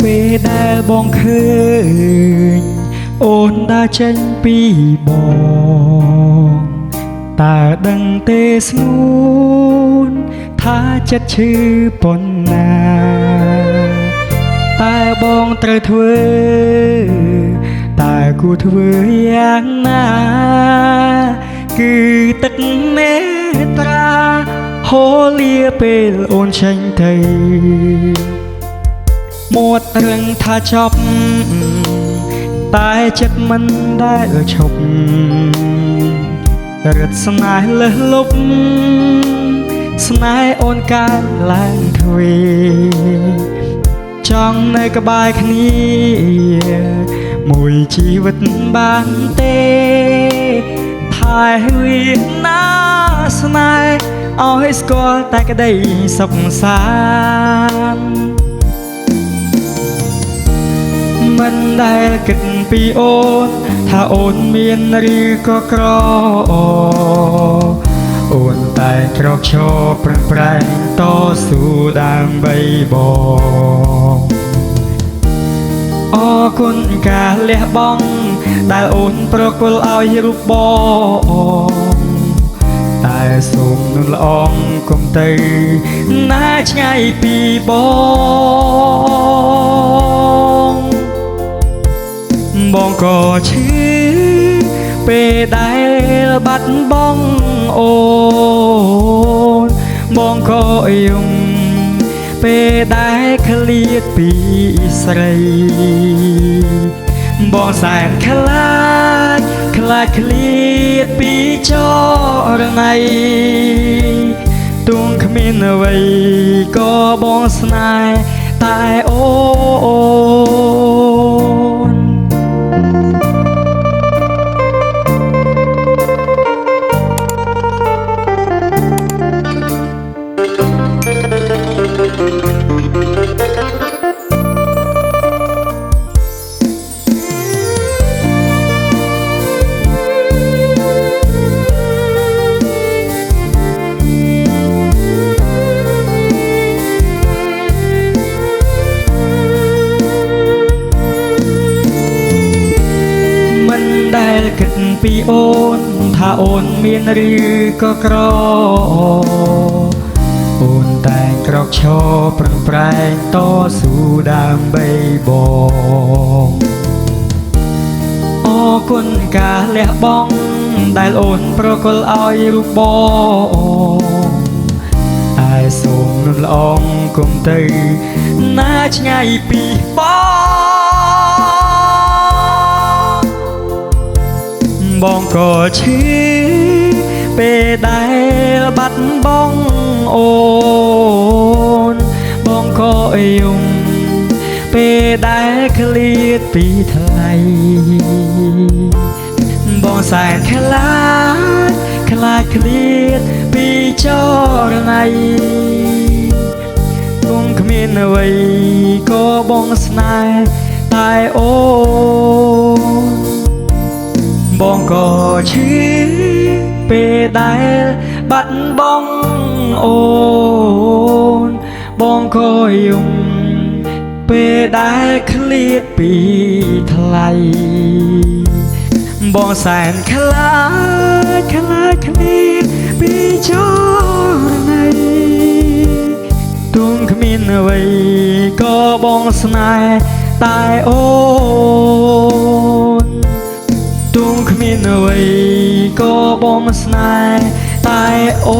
ពេលដែលបងឃើញអូនដើរចេញពីបងតើដឹងទេស្ងួនថាចិត្តឈឺប៉ុណ្ណាតើបងត្រូវធ្វើតើគួរធ្វើយ៉ាងណាគឺទឹកមេត្រាហូរលាពេលអូនចេញទៅមាត់រឹងថាចប់តែចិត្តមិនដែលឈប់រឹតស្នេហ៍លើសលប់ស្នេហ៍អូនកើតឡើងទ្វេចង់នៅក្បែរគ្នាមួយជីវិតបានទេថែវាណាស្នេហ៍ឲ្យស្គាល់តែក្តីសុខសាន្តមិនដែលគិតពីអូនថាអូនមានឬក៏ក្រអូនតែក្រោកឈរប្រឹងប្រែងតស៊ូដើម្បីបងអរគុណការលះបង់ដែលអូនប្រគល់ឲ្យរូបបងតែសូមនូនល្អងកុំទៅណាឆ្ងាយពីបងក៏ឈឺពេលដែលបាត់បង់អូនបងក៏យំពេលដែលឃ្លាតពីស្រីបងសែនខ្លាចឃ្លាតពីចរណៃទួងគ្មានអ្វីក៏បងស្នេហ៍តែអូនដែលគិតពីអូនថាអូនមានឬក៏ក្រអូនតែក្រោកឈរប្រឹងប្រែងតស៊ូដើម្បីបងអរគុណការលះបង់ដែលអូនប្រគល់ឲ្យរូបបងតែសូមនូនល្អងកុំទៅណាឆ្ងាយពីបងក៏ឈឺពេលដែលបាត់បង់អូនបងក៏យំពេលដែលឃ្លាតពីថ្លៃបងសែនខ្លាចឃ្លាតពីចរណៃគង់គ្មានអ្វីក៏បងស្នេហ៍តែអូនបងក៏ឈឺពេលដែលបាត់បង់អូនបងក៏យំពេលដែលឃ្លាតពីថ្លៃបងសែនខ្លាចឃ្លាតពីចរណៃទួងគ្មានអ្វីក៏បងស្នេហ៍តែអូនទួងគ្មានអ្វីក៏បងស្នេហ៍តែអូ